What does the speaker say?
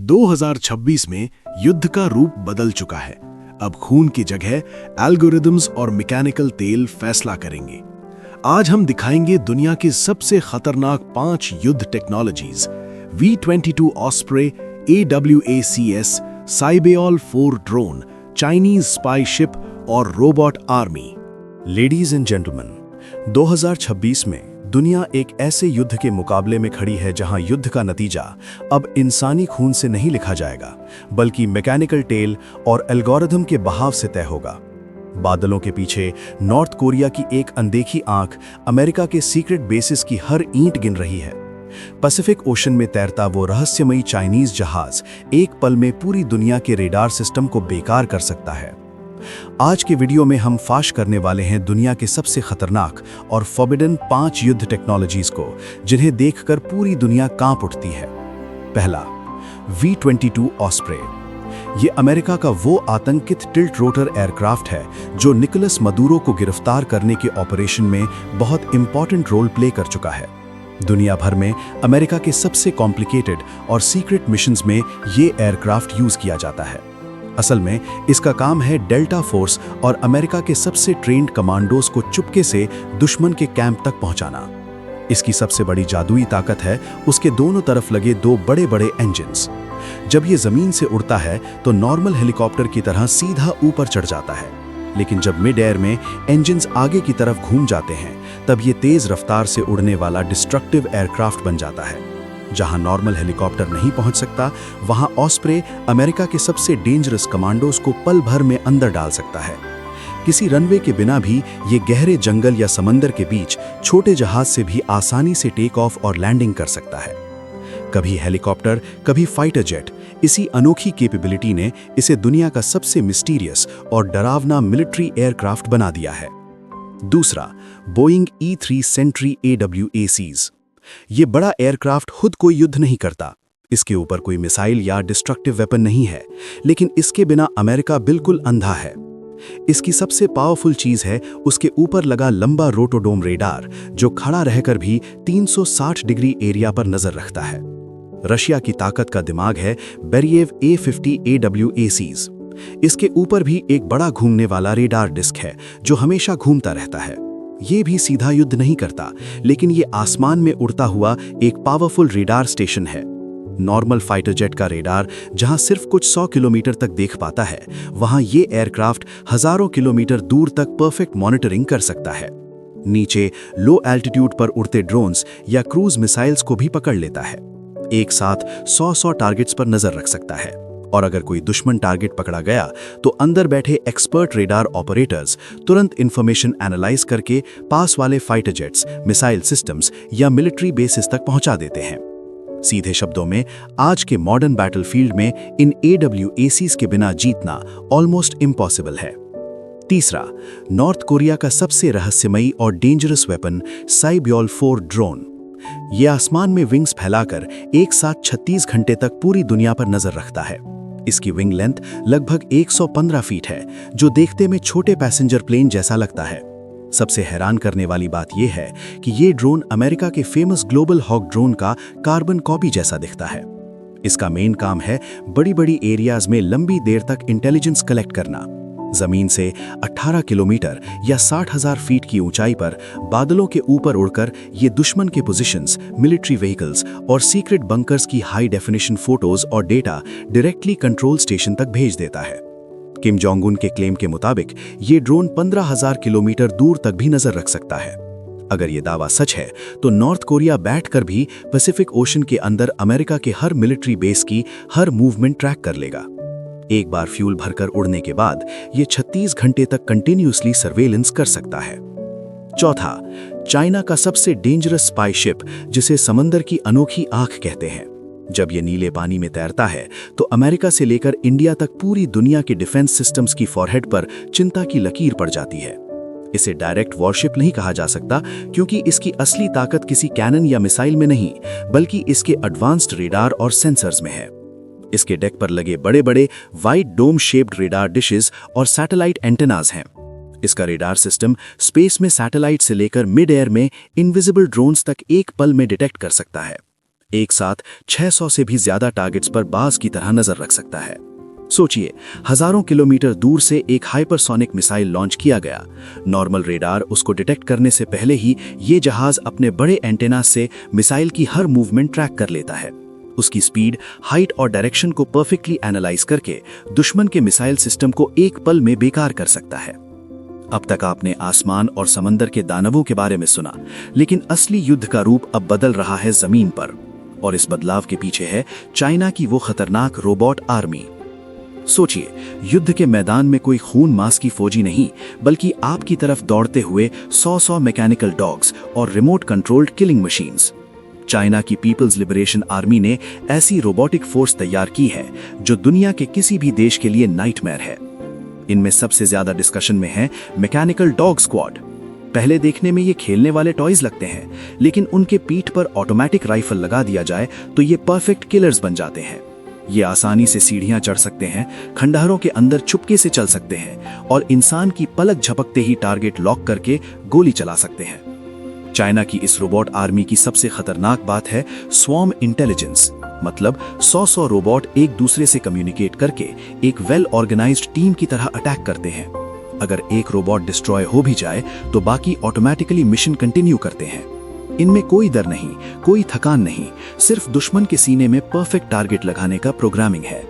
2026 में युद्ध का रूप बदल चुका है। अब खून की जगह एल्गोरिदम्स और मैकेनिकल तेल फैसला करेंगे। आज हम दिखाएंगे दुनिया की सबसे खतरनाक 5 युद्ध टेक्नोलॉजीज: V-22 ऑस्प्रे, AWACS, साइबेओल 4 ड्रोन, चाइनीज स्पाई शिप और robot army. Ladies and gentleman, 2026 में दुनिया एक ऐसे युद्ध के मुकाबले में खड़ी है जहां युद्ध का नतीजा अब इंसानी खून से नहीं लिखा जाएगा, बल्कि मैकेनिकल टेल और एल्गोरिथम के बहाव से तय होगा। बादलों के पीछे नॉर्थ कोरिया की एक अनदेखी आंख अमेरिका के सीक्रेट बेसिस की हर ईंट गिन रही है। पैसिफिक ओशन में तैरता वो रहस्यमयी चाइनीज जहाज एक पल में पूरी दुनिया के रेडार सिस्टम को बेकार कर सकता है। आज के वीडियो में हम फाश करने वाले हैं दुनिया के सबसे खतरनाक और फॉरबिडन 5 युद्ध टेक्नोलॉजीज को, जिन्हें देखकर पूरी दुनिया कांप उठती है। पहला, V-22 ऑस्प्रे। ये अमेरिका का वो आतंकित टिल्ट रोटर एयरक्राफ्ट है जो निकोलस मदुरो को गिरफ्तार करने के ऑपरेशन में बहुत इंपॉर्टेंट रोल प्ले कर चुका है। दुनिया भर में अमेरिका के सबसे कॉम्प्लिकेटेड और सीक्रेट मिशंस में ये एयरक्राफ्ट यूज किया जाता है। असल में इसका काम है डेल्टा फोर्स और अमेरिका के सबसे ट्रेन्ड कमांडोज को चुपके से दुश्मन के कैंप तक पहुंचाना। इसकी सबसे बड़ी जादुई ताकत है उसके दोनों तरफ लगे 2 बड़े-बड़े इंजन्स। जब ये जमीन से उड़ता है तो नॉर्मल हेलीकॉप्टर की तरह सीधा ऊपर चढ़ जाता है, लेकिन जब मिड एयर में इंजन्स आगे की तरफ घूम जाते हैं तब ये तेज रफ्तार से उड़ने वाला डिस्ट्रक्टिव एयरक्राफ्ट बन जाता है। जहां नॉर्मल हेलीकॉप्टर नहीं पहुंच सकता, वहां ऑस्प्रे अमेरिका के सबसे डेंजरस कमांडोज को पल भर में अंदर डाल सकता है। किसी रनवे के बिना भी ये गहरे जंगल या समंदर के बीच छोटे जहाज से भी आसानी से टेक ऑफ और लैंडिंग कर सकता है। कभी हेलीकॉप्टर, कभी फाइटर जेट, इसी अनोखी कैपेबिलिटी ने इसे दुनिया का सबसे मिस्टीरियस और डरावना मिलिट्री एयरक्राफ्ट बना दिया है। दूसरा, बोइंग E-3 सेंट्री AWACS। ये बड़ा एयरक्राफ्ट खुद कोई युद्ध नहीं करता, इसके ऊपर कोई मिसाइल या डिस्ट्रक्टिव वेपन नहीं है, लेकिन इसके बिना अमेरिका बिल्कुल अंधा है। इसकी सबसे पावरफुल चीज है उसके ऊपर लगा लंबा रोटोडोम रेडार, जो खड़ा रहकर भी 360 डिग्री एरिया पर नजर रखता है। रशिया की ताकत का दिमाग है बेरिएव A-50 AWACS। इसके ऊपर भी एक बड़ा घूमने वाला रेडार डिस्क है जो हमेशा घूमता रहता है। ये भी सीधा युद्ध नहीं करता, लेकिन ये आसमान में उड़ता हुआ एक पावरफुल रेडार स्टेशन है। नॉर्मल फाइटर जेट का रेडार जहां सिर्फ कुछ 100 किलोमीटर तक देख पाता है, वहां ये एयरक्राफ्ट हजारों किलोमीटर दूर तक परफेक्ट मॉनिटरिंग कर सकता है। नीचे लो एल्टीट्यूड पर उड़ते ड्रोन्स या क्रूज मिसाइल्स को भी पकड़ लेता है। एक साथ 100 टारगेट्स पर नजर रख सकता है, और अगर कोई दुश्मन टारगेट पकड़ा गया तो अंदर बैठे एक्सपर्ट रेडार ऑपरेटर्स तुरंत इंफॉर्मेशन एनालाइज करके पास वाले फाइटर जेट्स, मिसाइल सिस्टम्स या मिलिट्री बेसिस तक पहुंचा देते हैं। सीधे शब्दों में, आज के मॉडर्न बैटलफील्ड में इन AWACS के बिना जीतना ऑलमोस्ट इम्पॉसिबल है। तीसरा, नॉर्थ कोरिया का सबसे रहस्यमयी और डेंजरस वेपन साइबेओल 4 ड्रोन। ये आसमान में विंग्स फैलाकर एक साथ 36 घंटे तक पूरी दुनिया पर नजर रखता है। इसकी विंग लेंथ लगभग 115 फीट है, जो देखते में छोटे पैसेंजर प्लेन जैसा लगता है। सबसे हैरान करने वाली बात यह है कि ये ड्रोन अमेरिका के फेमस ग्लोबल हॉक ड्रोन का कार्बन कॉपी जैसा दिखता है। इसका मेन काम है बड़ी-बड़ी एरियाज में लंबी देर तक इंटेलिजेंस कलेक्ट करना। जमीन से 18 किलोमीटर या 60,000 फीट की ऊंचाई पर बादलों के ऊपर उड़कर ये दुश्मन के पोजीशंस, मिलिट्री व्हीकल्स और सीक्रेट बंकर्स की हाई डेफिनेशन फोटोज और डेटा डायरेक्टली कंट्रोल स्टेशन तक भेज देता है। किम जोंग उन के क्लेम के मुताबिक ये ड्रोन 15,000 किलोमीटर दूर तक भी नजर रख सकता है। अगर ये दावा सच है तो नॉर्थ कोरिया बैठकर भी पैसिफिक ओशन के अंदर अमेरिका के हर मिलिट्री बेस की हर मूवमेंट ट्रैक कर लेगा। एक बार फ्यूल भरकर उड़ने के बाद ये 36 घंटे तक कंटिन्यूअसली सर्वेलेंस कर सकता है। चौथा, चाइना का सबसे डेंजरस स्पाई शिप, जिसे समंदर की अनोखी आंख कहते हैं। जब ये नीले पानी में तैरता है तो अमेरिका से लेकर इंडिया तक पूरी दुनिया के डिफेंस सिस्टम्स की फॉरहेड पर चिंता की लकीर पड़ जाती है। इसे डायरेक्ट वॉरशिप नहीं कहा जा सकता, क्योंकि इसकी असली ताकत किसी कैनन या मिसाइल में नहीं, बल्कि इसके एडवांस्ड रेडार और सेंसर्स में है। इसके डेक पर लगे बड़े-बड़े wide dome shaped radar dishes और सैटेलाइट एंटेनाज हैं। इसका रेडार सिस्टम स्पेस में सैटेलाइट से लेकर मिड एयर में इनविजिबल ड्रोन्स तक एक पल में डिटेक्ट कर सकता है। एक साथ 600 से भी ज्यादा टारगेट्स पर बाज की तरह नजर रख सकता है। सोचिए, हजारों किलोमीटर दूर से एक हाइपरसोनिक मिसाइल लॉन्च किया गया। नॉर्मल रेडार उसको डिटेक्ट करने से पहले ही ये जहाज अपने बड़े एंटेना से मिसाइल की हर मूवमेंट ट्रैक कर लेता है। उसकी स्पीड, हाइट और डायरेक्शन को परफेक्टली एनालाइज करके दुश्मन के मिसाइल सिस्टम को एक पल में बेकार कर सकता है। अब तक आपने आसमान और समंदर के दानवों के बारे में सुना, लेकिन असली युद्ध का रूप अब बदल रहा है जमीन पर। और इस बदलाव के पीछे है चाइना की वो खतरनाक रोबोट आर्मी। सोचिए, युद्ध के मैदान में कोई खून मांस की फौजी नहीं, बल्कि आपकी तरफ दौड़ते हुए 100 मैकेनिकल डॉग्स और remote controlled killing machines. China की पीपल्स लिबरेशन आर्मी ने ऐसी रोबोटिक फोर्स तैयार की है जो दुनिया के किसी भी देश के लिए नाइटमेयर है। इनमें सबसे ज्यादा डिस्कशन में है मैकेनिकल डॉग स्क्वाड। पहले देखने में ये खेलने वाले टॉयज लगते हैं, लेकिन उनके पीठ पर ऑटोमेटिक राइफल लगा दिया जाए तो ये परफेक्ट किलर्स बन जाते हैं। ये आसानी से सीढ़ियां चढ़ सकते हैं, खंडहरों के अंदर चुपके से चल सकते हैं और इंसान की पलक झपकते ही टारगेट लॉक करके गोली चला सकते हैं। चाइना की इस रोबोट आर्मी की सबसे खतरनाक बात है स्वॉर्म इंटेलिजेंस, मतलब 100 रोबोट एक दूसरे से कम्युनिकेट करके एक वेल ऑर्गेनाइज्ड टीम की तरह अटैक करते हैं। अगर एक रोबोट डिस्ट्रॉय हो भी जाए तो बाकी ऑटोमेटिकली मिशन कंटिन्यू करते हैं। इनमें कोई डर नहीं, कोई थकान नहीं, सिर्फ दुश्मन के सीने में परफेक्ट टारगेट लगाने का प्रोग्रामिंग है।